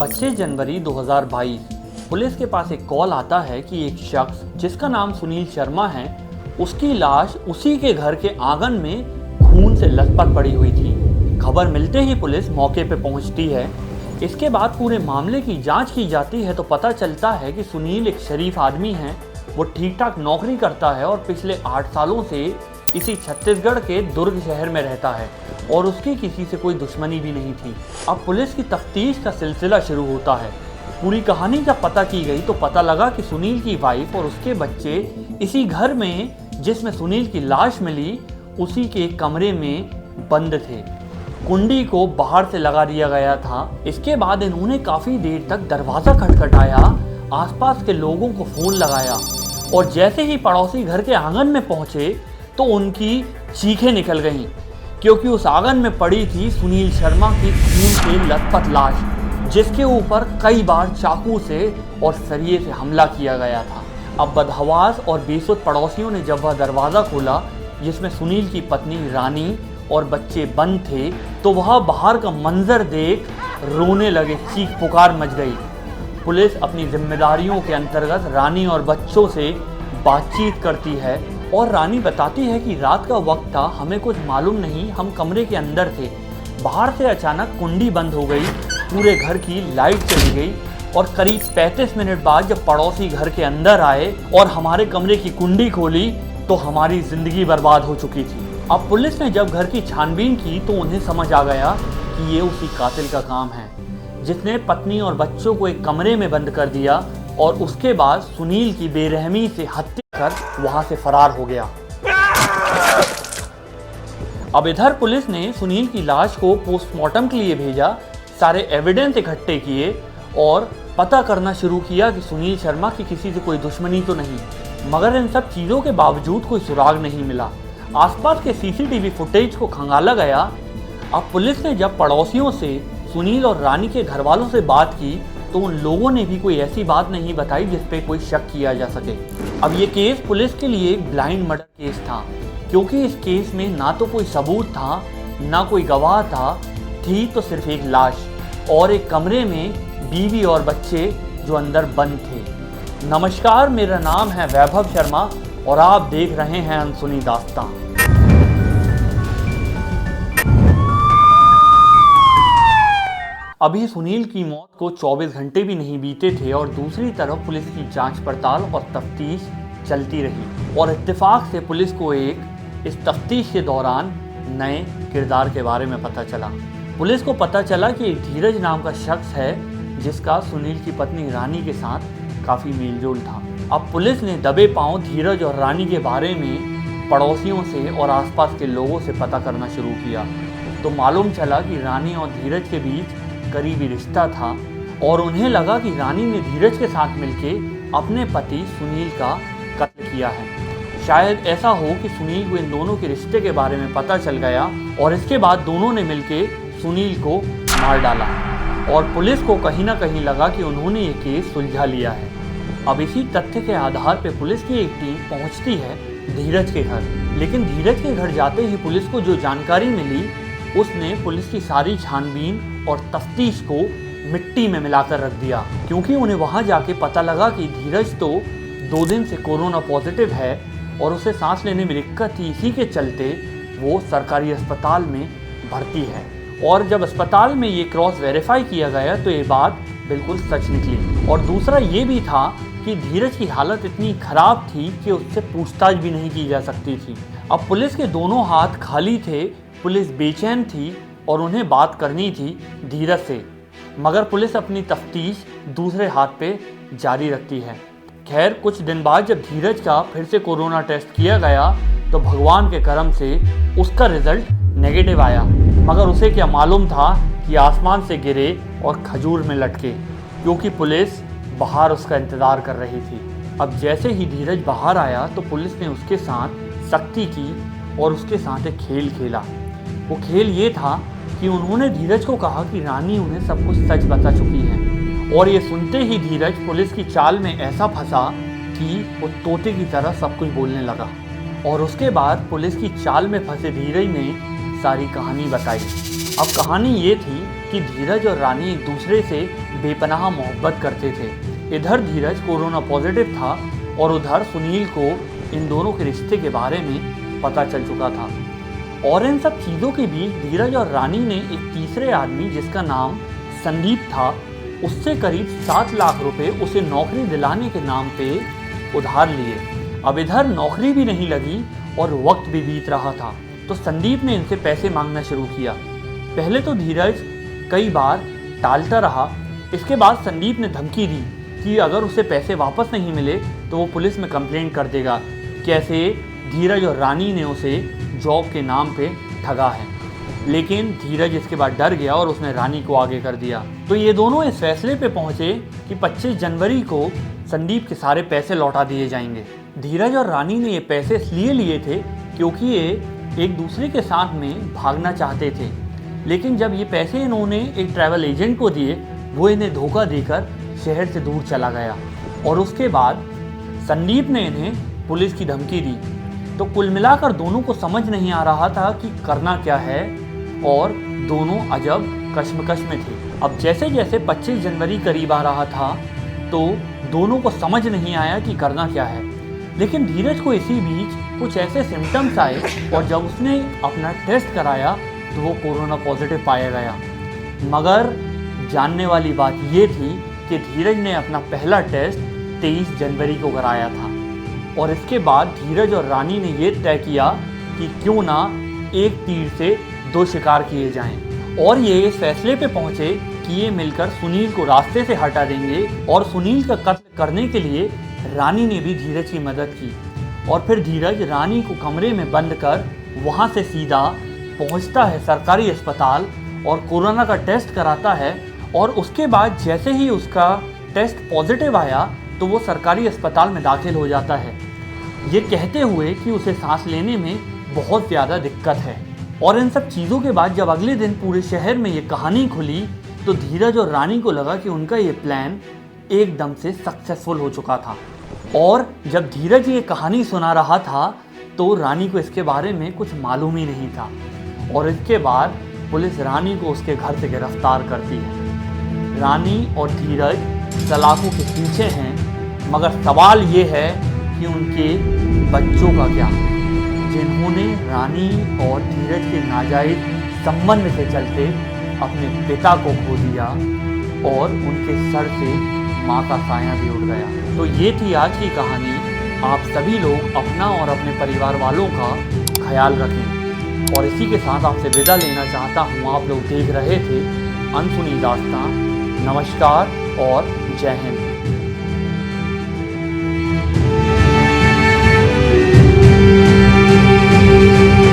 25 जनवरी 2022 police के पास एक call आता है कि एक शख्स जिसका नाम सुनील शर्मा है, उसकी लाश उसी के घर के आंगन में खून से लथपथ पड़ी हुई थी। खबर मिलते ही पुलिस मौके पर पहुंचती है। इसके बाद पूरे मामले की जांच की जाती है तो पता चलता है कि सुनील एक शरीफ आदमी है। वो ठीक ठाक नौकरी करता है और पिछले 8 सालों से इसी छत्तीसगढ़ के दुर्ग शहर में रहता है और उसकी किसी से कोई दुश्मनी भी नहीं थी। अब पुलिस की तफ्तीश का सिलसिला शुरू होता है। पूरी कहानी जब पता की गई तो पता लगा कि सुनील की वाइफ और उसके बच्चे इसी घर में, जिसमें सुनील की लाश मिली, उसी के कमरे में बंद थे। कुंडी को बाहर से लगा दिया गया था। इसके बाद इन्होंने काफ़ी देर तक दरवाज़ा खटखटाया, आसपास के लोगों को फ़ोन लगाया और जैसे ही पड़ोसी घर के आंगन में पहुंचे तो उनकी चीखें निकल गईं, क्योंकि उस आंगन में पड़ी थी सुनील शर्मा की खून से लथपथ लाश, जिसके ऊपर कई बार चाकू से और सरिये से हमला किया गया था। अब बदहवास और बेसुध पड़ोसियों ने जब वह दरवाज़ा खोला जिसमें सुनील की पत्नी रानी और बच्चे बंद थे, तो वह बाहर का मंजर देख रोने लगे। चीख पुकार मच गई। पुलिस अपनी जिम्मेदारियों के अंतर्गत रानी और बच्चों से बातचीत करती है और रानी बताती है कि रात का वक्त था, हमें कुछ मालूम नहीं, हम कमरे के अंदर थे। बाहर से अचानक कुंडी बंद हो गई, पूरे घर की लाइट चली गई और करीब 35 मिनट बाद जब पड़ोसी घर के अंदर आए और हमारे कमरे की कुंडी खोली तो हमारी ज़िंदगी बर्बाद हो चुकी थी। अब पुलिस ने जब घर की छानबीन की तो उन्हें समझ आ गया कि ये उसी कातिल का काम है, जिसने पत्नी और बच्चों को एक कमरे में बंद कर दिया और उसके बाद सुनील की बेरहमी से हत्या कर वहां से फरार हो गया। अब इधर पुलिस ने सुनील की लाश को पोस्टमार्टम के लिए भेजा, सारे एविडेंस इकट्ठे किए और पता करना शुरू किया कि सुनील शर्मा की किसी से कोई दुश्मनी तो नहीं, मगर इन सब चीज़ों के बावजूद कोई सुराग नहीं मिला। आसपास के सीसीटीवी फुटेज को खंगाला गया। अब पुलिस ने जब पड़ोसियों से, सुनील और रानी के घर वालों से बात की तो उन लोगों ने भी कोई ऐसी बात नहीं बताई जिस पे कोई शक किया जा सके। अब ये केस पुलिस के लिए एक ब्लाइंड मर्डर केस था, क्योंकि इस केस में ना तो कोई सबूत था, ना कोई गवाह था, थी तो सिर्फ एक लाश और एक कमरे में बीवी और बच्चे जो अंदर बंद थे। नमस्कार, मेरा नाम है वैभव शर्मा और आप देख रहे हैं अनसुनी दास्तां। अभी सुनील की मौत को 24 घंटे भी नहीं बीते थे और दूसरी तरफ पुलिस की जांच पड़ताल और तफ्तीश चलती रही और इत्तेफाक से पुलिस को इस तफ्तीश के दौरान नए किरदार के बारे में पता चला। पुलिस को पता चला कि एक धीरज नाम का शख्स है जिसका सुनील की पत्नी रानी के साथ काफ़ी मेलजोल था। अब पुलिस ने दबे पांव धीरज और रानी के बारे में पड़ोसियों से और आसपास के लोगों से पता करना शुरू किया तो मालूम चला कि रानी और धीरज के बीच करीबी रिश्ता था और उन्हें लगा कि रानी ने धीरज के साथ मिलकर अपने पति सुनील का कत्ल किया है। शायद ऐसा हो कि सुनील को इन दोनों के रिश्ते के बारे में पता चल गया और इसके बाद दोनों ने मिलकर सुनील को मार डाला और पुलिस को कहीं ना कहीं लगा कि उन्होंने ये केस सुलझा लिया है। अब इसी तथ्य के आधार पर पुलिस की एक टीम पहुंचती है धीरज के घर, लेकिन धीरज के घर जाते ही पुलिस को जो जानकारी मिली उसने पुलिस की सारी छानबीन और तफ्तीश को मिट्टी में मिलाकर रख दिया, क्योंकि उन्हें वहां जाके पता लगा कि धीरज तो 2 दिन से कोरोना पॉजिटिव है और उसे सांस लेने में दिक्कत थी। इसी के चलते वो सरकारी अस्पताल में भर्ती है और जब अस्पताल में ये क्रॉस वेरीफाई किया गया तो ये बात बिल्कुल सच निकली। और दूसरा ये भी था कि धीरज की हालत इतनी खराब थी कि उससे पूछताछ भी नहीं की जा सकती थी। अब पुलिस के दोनों हाथ खाली थे, पुलिस बेचैन थी और उन्हें बात करनी थी धीरज से, मगर पुलिस अपनी तफ्तीश दूसरे हाथ पे जारी रखती है। खैर, कुछ दिन बाद जब धीरज का फिर से कोरोना टेस्ट किया गया तो भगवान के करम से उसका रिजल्ट नेगेटिव आया, मगर उसे क्या मालूम था कि आसमान से गिरे और खजूर में लटके, क्योंकि पुलिस बाहर उसका इंतज़ार कर रही थी। अब जैसे ही धीरज बाहर आया तो पुलिस ने उसके साथ सख्ती की और उसके साथ एक खेल खेला। वो खेल ये था कि उन्होंने धीरज को कहा कि रानी उन्हें सब कुछ सच बता चुकी है और ये सुनते ही धीरज पुलिस की चाल में ऐसा फंसा कि वो तोते की तरह सब कुछ बोलने लगा और उसके बाद पुलिस की चाल में फंसे धीरज ने सारी कहानी बताई। अब कहानी ये थी कि धीरज और रानी एक दूसरे से बेपनाह मोहब्बत करते थे। इधर धीरज कोरोना पॉजिटिव था और उधर सुनील को इन दोनों के रिश्ते के बारे में पता चल चुका था। और इन सब चीज़ों के बीच धीरज और रानी ने एक तीसरे आदमी जिसका नाम संदीप था, उससे करीब 7 लाख रुपए उसे नौकरी दिलाने के नाम पे उधार लिए। अब इधर नौकरी भी नहीं लगी और वक्त भी बीत रहा था, तो संदीप ने इनसे पैसे मांगना शुरू किया। पहले तो धीरज कई बार टालता रहा। इसके बाद संदीप ने धमकी दी कि अगर उसे पैसे वापस नहीं मिले तो वो पुलिस में कंप्लेंट कर देगा। कैसे धीरज और रानी ने उसे जॉब के नाम पे ठगा है। लेकिन धीरज इसके बाद डर गया और उसने रानी को आगे कर दिया। तो ये दोनों इस फैसले पे पहुंचे कि 25 जनवरी को संदीप के सारे पैसे लौटा दिए जाएंगे। धीरज और रानी ने ये पैसे इसलिए लिए थे क्योंकि ये एक दूसरे के साथ में भागना चाहते थे। लेकिन जब ये पैसे इन्होंने एक ट्रैवल एजेंट को दिए, वो इन्हें धोखा देकर शहर से दूर चला गया और उसके बाद संदीप ने इन्हें पुलिस की धमकी दी। तो कुल मिलाकर दोनों को समझ नहीं आ रहा था कि करना क्या है और दोनों अजब कश्मकश में थे। अब जैसे जैसे 25 जनवरी करीब आ रहा था तो दोनों को समझ नहीं आया कि करना क्या है। लेकिन धीरज को इसी बीच कुछ ऐसे सिम्टम्स आए और जब उसने अपना टेस्ट कराया तो वो कोरोना पॉजिटिव पाया गया। मगर जानने वाली बात ये थी कि धीरज ने अपना पहला टेस्ट 23 जनवरी को कराया था और इसके बाद धीरज और रानी ने ये तय किया कि क्यों ना एक तीर से 2 शिकार किए जाएं। और ये इस फैसले पे पहुंचे कि ये मिलकर सुनील को रास्ते से हटा देंगे और सुनील का कत्ल करने के लिए रानी ने भी धीरज की मदद की। और फिर धीरज रानी को कमरे में बंद कर वहाँ से सीधा पहुँचता है सरकारी अस्पताल और कोरोना का टेस्ट कराता है। और उसके बाद जैसे ही उसका टेस्ट पॉजिटिव आया तो वो सरकारी अस्पताल में दाखिल हो जाता है, ये कहते हुए कि उसे सांस लेने में बहुत ज़्यादा दिक्कत है। और इन सब चीज़ों के बाद जब अगले दिन पूरे शहर में ये कहानी खुली तो धीरज और रानी को लगा कि उनका ये प्लान एकदम से सक्सेसफुल हो चुका था। और जब धीरज ये कहानी सुना रहा था तो रानी को इसके बारे में कुछ मालूम ही नहीं था और इसके बाद पुलिस रानी को उसके घर से गिरफ्तार करती है। रानी और धीरज सलाखों के पीछे हैं, मगर सवाल ये है कि उनके बच्चों का क्या, जिन्होंने रानी और धीरज के नाजायज संबंध से चलते अपने पिता को खो दिया और उनके सर से माँ का साया भी उड़ गया। तो ये थी आज की कहानी। आप सभी लोग अपना और अपने परिवार वालों का ख्याल रखें। और इसी के साथ आपसे विदा लेना चाहता हूँ। आप लोग देख रहे थे अनसुनी दास्तां। नमस्कार और जय हिंद।